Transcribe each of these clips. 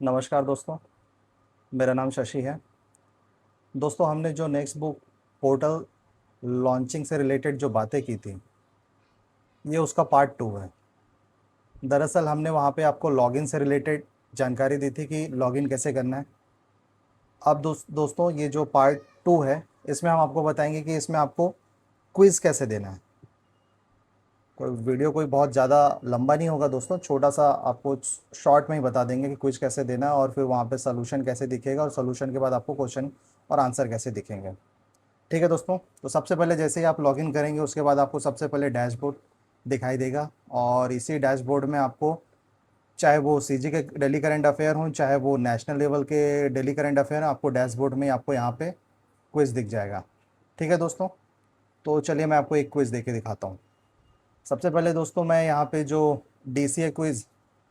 नमस्कार दोस्तों। मेरा नाम शशि है। दोस्तों, हमने जो नेक्स्ट बुक पोर्टल लॉन्चिंग से रिलेटेड जो बातें की थी, ये उसका पार्ट 2 है। दरअसल हमने वहाँ पे आपको लॉगिन से रिलेटेड जानकारी दी थी कि लॉगिन कैसे करना है। अब दोस्तों, ये जो पार्ट 2 है, इसमें हम आपको बताएंगे कि इसमें आपको क्विज़ कैसे देना है। कोई वीडियो कोई बहुत ज़्यादा लंबा नहीं होगा दोस्तों, छोटा सा आपको शॉर्ट में ही बता देंगे कि क्विज कैसे देना है और फिर वहाँ पे सोल्यूशन कैसे दिखेगा और सोल्यूशन के बाद आपको क्वेश्चन और आंसर कैसे दिखेंगे। ठीक है दोस्तों, तो सबसे पहले जैसे ही आप लॉगिन करेंगे उसके बाद आपको सबसे पहले डैशबोर्ड दिखाई देगा और इसी डैशबोर्ड में आपको, चाहे वो सीजी के डेली करंट अफेयर हों चाहे वो नेशनल लेवल के डेली करंट अफेयर, आपको डैशबोर्ड में आपको यहाँ पे क्विज़ दिख जाएगा। ठीक है दोस्तों, तो चलिए मैं आपको एक क्विज़ दे के दिखाता हूँ। सबसे पहले दोस्तों, मैं यहाँ पे जो डीसीए क्विज़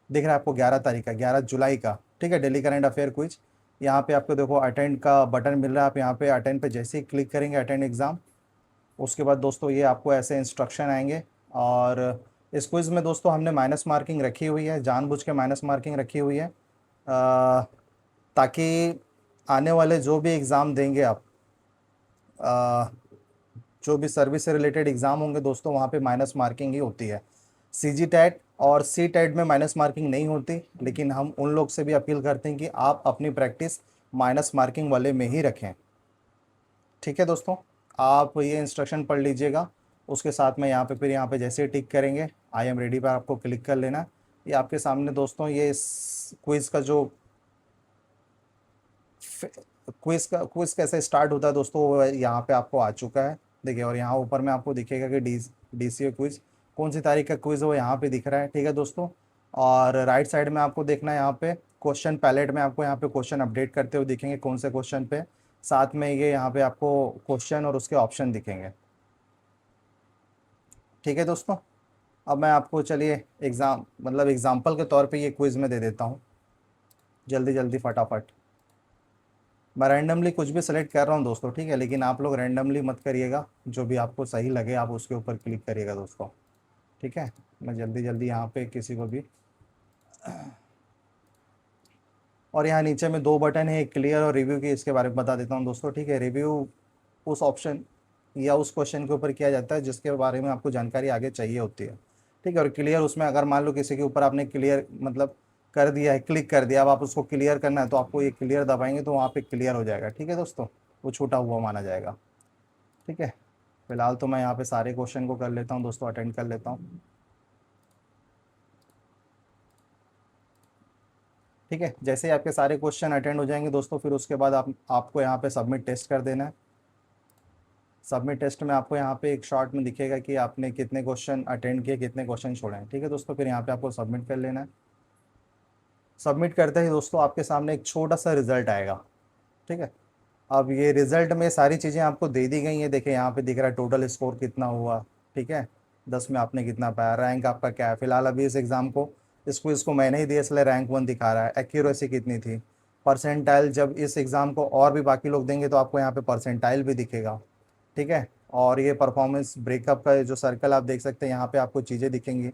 दिख रहा है आपको 11 तारीख का, 11 जुलाई का, ठीक है, डेली करंट अफेयर क्विज। यहाँ पे आपको देखो अटेंड का बटन मिल रहा है। आप यहाँ पे अटेंड पे जैसे ही क्लिक करेंगे, अटेंड एग्ज़ाम, उसके बाद दोस्तों ये आपको ऐसे इंस्ट्रक्शन आएंगे। और इस क्विज़ में दोस्तों हमने माइनस मार्किंग रखी हुई है, जानबूझ के माइनस मार्किंग रखी हुई है, ताकि आने वाले जो भी एग्ज़ाम देंगे आप, अ, जो भी सर्विस से रिलेटेड एग्ज़ाम होंगे दोस्तों, वहाँ पे माइनस मार्किंग ही होती है। सीजी टैट और सी टैट में माइनस मार्किंग नहीं होती, लेकिन हम उन लोग से भी अपील करते हैं कि आप अपनी प्रैक्टिस माइनस मार्किंग वाले में ही रखें। ठीक है दोस्तों, आप ये इंस्ट्रक्शन पढ़ लीजिएगा। उसके साथ में यहाँ पे फिर यहाँ पे जैसे ही टिक करेंगे, आई एम रेडी पर आपको क्लिक कर लेना। ये आपके सामने दोस्तों ये क्विज़ का जो क्विज़ कैसे स्टार्ट होता है दोस्तों, वो यहाँ पे आपको आ चुका है, देखिए। और यहाँ ऊपर में आपको दिखेगा कि डीसीए क्विज़ कौन सी तारीख का क्विज़ है, वो यहाँ पे दिख रहा है। ठीक है दोस्तों, और राइट साइड में आपको देखना है यहाँ पे क्वेश्चन पैलेट में आपको यहाँ पे क्वेश्चन अपडेट करते हुए दिखेंगे, कौन से क्वेश्चन पे। साथ में ये यहाँ पे आपको क्वेश्चन और उसके ऑप्शन दिखेंगे। ठीक है दोस्तों, अब मैं आपको चलिए एग्जाम्पल के तौर पे ये क्विज़ में दे देता हूँ, जल्दी जल्दी फटाफट। मैं रैंडमली कुछ भी सेलेक्ट कर रहा हूँ दोस्तों, ठीक है, लेकिन आप लोग रैंडमली मत करिएगा, जो भी आपको सही लगे आप उसके ऊपर क्लिक करिएगा दोस्तों। ठीक है, मैं जल्दी जल्दी यहाँ पे किसी को भी, और यहाँ नीचे में दो बटन है, एक क्लियर और रिव्यू की, इसके बारे में बता देता हूँ दोस्तों। ठीक है, रिव्यू उस ऑप्शन या उस क्वेश्चन के ऊपर किया जाता है जिसके बारे में आपको जानकारी आगे चाहिए होती है। ठीक है, और क्लियर उसमें अगर मान लो किसी के ऊपर आपने क्लियर कर दिया है, क्लिक कर दिया, अब आप उसको क्लियर करना है तो आपको ये क्लियर दबाएंगे तो वहाँ पे क्लियर हो जाएगा। ठीक है दोस्तों, वो छूटा हुआ माना जाएगा। ठीक है, फिलहाल तो मैं यहाँ पे सारे क्वेश्चन को कर लेता हूँ दोस्तों, अटेंड कर लेता हूँ। ठीक है, जैसे ही आपके सारे क्वेश्चन अटेंड हो जाएंगे दोस्तों, फिर उसके बाद आपको यहाँ पे सबमिट टेस्ट कर देना है। सबमिट टेस्ट में आपको यहाँ पे एक शॉर्ट में दिखेगा कि आपने कितने क्वेश्चन अटेंड किए, कितने क्वेश्चन छोड़े हैं। ठीक है दोस्तों, फिर यहाँ पे आपको सबमिट कर लेना है। सबमिट करते ही दोस्तों आपके सामने एक छोटा सा रिजल्ट आएगा। ठीक है, अब ये रिजल्ट में सारी चीज़ें आपको दे दी गई हैं। देखिए यहाँ पे दिख रहा है टोटल स्कोर कितना हुआ। ठीक है, 10 में आपने कितना पाया, रैंक आपका क्या है। फिलहाल अभी इस एग्ज़ाम को, इस क्विज़ को मैंने ही दिया इसलिए रैंक 1 दिखा रहा है। एक्यूरेसी कितनी थी, परसेंटाइल, जब इस एग्ज़ाम को और भी बाकी लोग देंगे तो आपको यहाँ पे परसेंटाइल भी दिखेगा। ठीक है, और ये परफॉर्मेंस ब्रेकअप का जो सर्कल आप देख सकते हैं, यहाँ पे आपको चीज़ें दिखेंगी।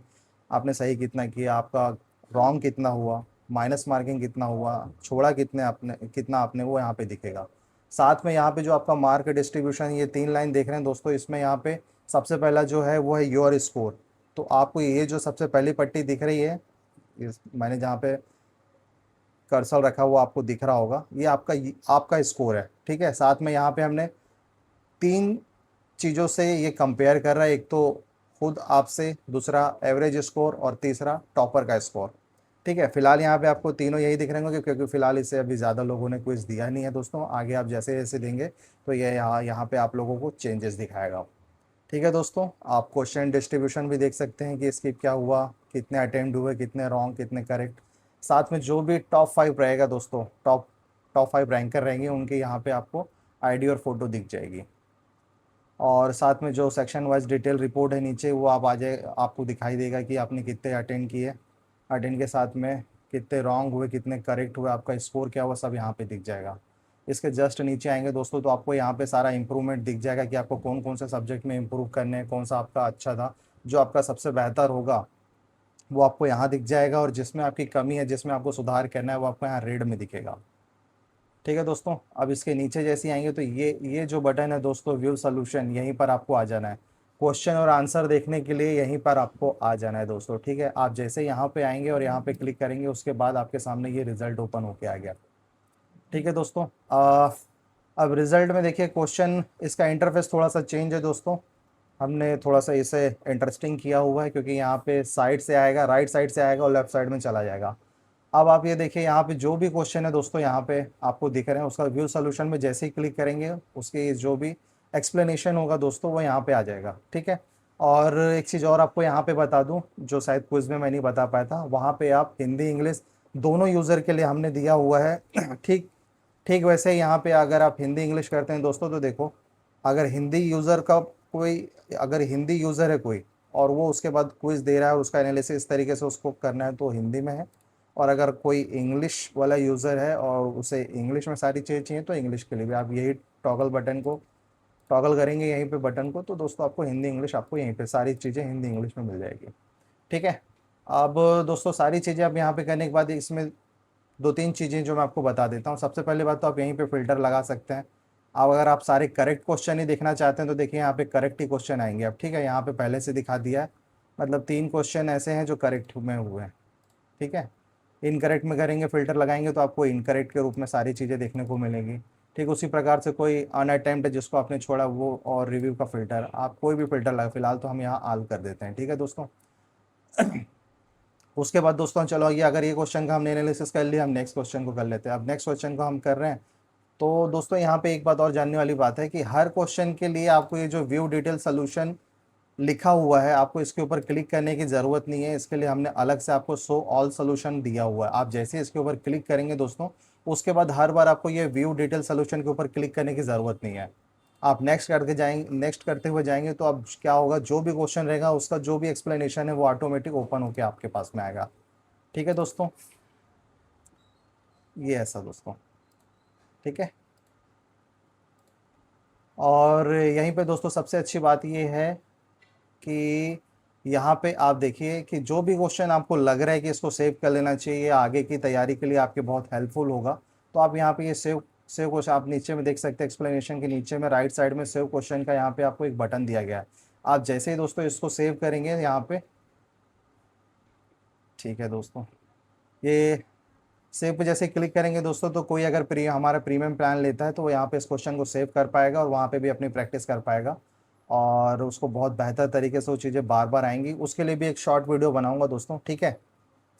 आपने सही कितना किया, आपका रॉन्ग कितना हुआ, माइनस मार्किंग कितना हुआ, छोड़ा कितना आपने, वो यहाँ पे दिखेगा। साथ में यहाँ पे जो आपका मार्क डिस्ट्रीब्यूशन, ये 3 लाइन देख रहे हैं दोस्तों, इसमें यहाँ पे सबसे पहला जो है वो है योर स्कोर। तो आपको ये जो सबसे पहली पट्टी दिख रही है, मैंने जहाँ पे कर्सर रखा हुआ आपको दिख रहा होगा, ये आपका स्कोर है। ठीक है, साथ में यहाँ पे हमने 3 चीज़ों से ये कंपेयर कर रहा है, एक तो खुद आपसे, दूसरा एवरेज स्कोर और तीसरा टॉपर का स्कोर। ठीक है, फिलहाल यहाँ पे आपको तीनों यही दिख रहे होंगे क्योंकि फिलहाल इसे अभी ज़्यादा लोगों ने क्विज दिया नहीं है दोस्तों। आगे आप जैसे जैसे देंगे तो ये यहाँ पे आप लोगों को चेंजेस दिखाएगा। ठीक है दोस्तों, आप क्वेश्चन डिस्ट्रीब्यूशन भी देख सकते हैं कि इसकी क्या हुआ, कितने अटेम्प्ट हुए, कितने रॉन्ग, कितने करेक्ट। साथ में जो भी टॉप 5 रहेगा दोस्तों, टॉप 5 रैंकर रहेंगे, उनके यहाँ पे आपको आईडी और फोटो दिख जाएगी। और साथ में जो सेक्शन वाइज डिटेल रिपोर्ट है नीचे, वो आप आ जाए, आपको दिखाई देगा कि आपने कितने अटेंड किए, अटेंड के साथ में कितने रॉन्ग हुए, कितने करेक्ट हुए, आपका स्कोर क्या हुआ, सब यहाँ पे दिख जाएगा। इसके जस्ट नीचे आएंगे दोस्तों तो आपको यहाँ पे सारा इंप्रूवमेंट दिख जाएगा कि आपको कौन कौन से सब्जेक्ट में इंप्रूव करने हैं, कौन सा आपका अच्छा था, जो आपका सबसे बेहतर होगा वो आपको यहाँ दिख जाएगा, और जिसमें आपकी कमी है, जिसमें आपको सुधार करना है, वो आपको यहाँ रेड में दिखेगा। ठीक है दोस्तों, अब इसके नीचे जैसे आएंगे तो ये जो बटन है दोस्तों, व्यू सोल्यूशन, यहीं पर आपको आ जाना है। क्वेश्चन और आंसर देखने के लिए यहीं पर आपको आ जाना है दोस्तों। ठीक है, आप जैसे यहाँ पे आएंगे और यहाँ पे क्लिक करेंगे, उसके बाद आपके सामने ये रिजल्ट ओपन होके आ गया। ठीक है दोस्तों, अब रिजल्ट में देखिए क्वेश्चन, इसका इंटरफेस थोड़ा सा चेंज है दोस्तों। हमने थोड़ा सा इसे इंटरेस्टिंग किया हुआ है, क्योंकि यहाँ पे साइड से आएगा, राइट साइड से आएगा और लेफ्ट साइड में चला जाएगा। अब आप ये देखिए, यहाँ पे जो भी क्वेश्चन है दोस्तों, यहाँ पे आपको दिख रहे हैं, उसका व्यू सोल्यूशन में जैसे ही क्लिक करेंगे, उसकी जो भी एक्सप्लेनेशन होगा दोस्तों, वो यहाँ पे आ जाएगा। ठीक है, और एक चीज़ और आपको यहाँ पे बता दूँ, जो शायद क्विज में मैं नहीं बता पाया था, वहाँ पे आप हिंदी इंग्लिश दोनों यूज़र के लिए हमने दिया हुआ है। ठीक, ठीक वैसे ही यहाँ पे अगर आप हिंदी इंग्लिश करते हैं दोस्तों, तो देखो, अगर हिंदी यूज़र का कोई, अगर हिंदी यूज़र है कोई, और वो उसके बाद क्विज दे रहा है, उसका एनालिसिस इस तरीके से उसको करना है, तो हिंदी में है। और अगर कोई इंग्लिश वाला यूज़र है और उसे इंग्लिश में सारी चीज़ें चाहिए, तो इंग्लिश के लिए भी आप यही टॉगल बटन को टॉगल करेंगे, यहीं पे बटन को, तो दोस्तों आपको हिंदी इंग्लिश, आपको यहीं पे सारी चीज़ें हिंदी इंग्लिश में मिल जाएगी। ठीक है, अब दोस्तों सारी चीज़ें आप यहाँ पे करने के बाद इसमें दो तीन चीज़ें जो मैं आपको बता देता हूँ। सबसे पहले बात तो आप यहीं पे फ़िल्टर लगा सकते हैं। अब अगर आप सारे करेक्ट क्वेश्चन ही देखना चाहते हैं, तो देखिए यहाँ पे करेक्ट ही क्वेश्चन आएंगे। अब ठीक है, यहाँ पे पहले से दिखा दिया है, मतलब 3 क्वेश्चन ऐसे हैं जो करेक्ट में हुए हैं। ठीक है, इनकरेक्ट में करेंगे, फ़िल्टर लगाएंगे, तो आपको इनकरेक्ट के रूप में सारी चीज़ें देखने को मिलेंगी। ठीक उसी प्रकार से कोई अनअटेम्प्ट जिसको आपने छोड़ा, वो, और रिव्यू का फ़िल्टर, आप कोई भी फ़िल्टर लगा, फिलहाल तो हम यहाँ आल कर देते हैं। ठीक है दोस्तों, उसके बाद दोस्तों चलो, ये अगर ये क्वेश्चन का हमने एनालिसिस कर लिया, हम नेक्स्ट क्वेश्चन को कर लेते हैं। अब नेक्स्ट क्वेश्चन को हम कर रहे हैं, तो दोस्तों यहाँ पे एक बात और जानने वाली बात है कि हर क्वेश्चन के लिए आपको ये जो व्यू डिटेल सोल्यूशन लिखा हुआ है, आपको इसके ऊपर क्लिक करने की ज़रूरत नहीं है। इसके लिए हमने अलग से आपको शो ऑल सोल्यूशन दिया हुआ है। आप जैसे इसके ऊपर क्लिक करेंगे दोस्तों, उसके बाद हर बार आपको ये व्यू डिटेल सोल्यूशन के ऊपर क्लिक करने की ज़रूरत नहीं है। आप नेक्स्ट करके जाएंगे, नेक्स्ट करते हुए जाएंगे, तो अब क्या होगा, जो भी क्वेश्चन रहेगा उसका जो भी एक्सप्लेनेशन है, वो ऑटोमेटिक ओपन होकर आपके पास में आएगा। ठीक है दोस्तों, ये ऐसा दोस्तों। ठीक है, और यहीं पे दोस्तों सबसे अच्छी बात ये है कि यहाँ पे आप देखिए कि जो भी क्वेश्चन आपको लग रहा है कि इसको सेव कर लेना चाहिए, आगे की तैयारी के लिए आपके बहुत हेल्पफुल होगा, तो आप यहाँ पे ये सेव सेव क्वेश्चन, आप नीचे में देख सकते हैं, एक्सप्लेनेशन के नीचे में राइट साइड में सेव क्वेश्चन का यहाँ पे आपको एक बटन दिया गया है। आप जैसे ही दोस्तों इसको सेव करेंगे यहाँ पे, ठीक है दोस्तों, ये सेव पे जैसे क्लिक करेंगे दोस्तों, तो कोई अगर हमारा प्रीमियम प्लान लेता है, तो वो यहाँ पे इस क्वेश्चन को सेव कर पाएगा और वहाँ पे भी अपनी प्रैक्टिस कर पाएगा, और उसको बहुत बेहतर तरीके से वो चीज़ें बार बार आएंगी। उसके लिए भी एक शॉर्ट वीडियो बनाऊंगा दोस्तों। ठीक है,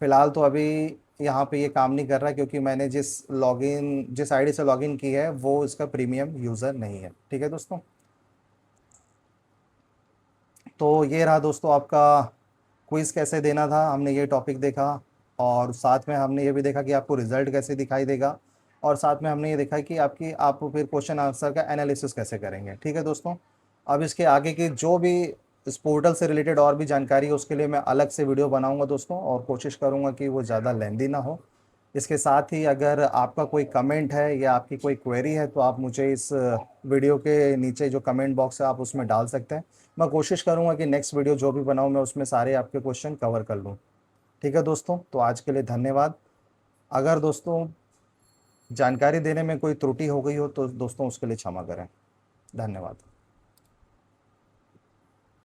फिलहाल तो अभी यहाँ पे ये काम नहीं कर रहा, क्योंकि मैंने जिस आईडी से लॉगिन की है, वो इसका प्रीमियम यूज़र नहीं है। ठीक है दोस्तों, तो ये रहा दोस्तों आपका क्विज़ कैसे देना था, हमने ये टॉपिक देखा, और साथ में हमने ये भी देखा कि आपको रिजल्ट कैसे दिखाई देगा, और साथ में हमने ये देखा कि आप फिर क्वेश्चन आंसर का एनालिसिस कैसे करेंगे। ठीक है दोस्तों, अब इसके आगे की जो भी इस पोर्टल से रिलेटेड और भी जानकारी है, उसके लिए मैं अलग से वीडियो बनाऊंगा दोस्तों, और कोशिश करूंगा कि वो ज़्यादा लेंदी ना हो। इसके साथ ही अगर आपका कोई कमेंट है या आपकी कोई क्वेरी है, तो आप मुझे इस वीडियो के नीचे जो कमेंट बॉक्स है, आप उसमें डाल सकते हैं। मैं कोशिश करूंगा कि नेक्स्ट वीडियो जो भी बनाऊं, मैं उसमें सारे आपके क्वेश्चन कवर कर लूं। ठीक है दोस्तों, तो आज के लिए धन्यवाद। अगर दोस्तों जानकारी देने में कोई त्रुटि हो गई हो, तो दोस्तों उसके लिए क्षमा करें। धन्यवाद।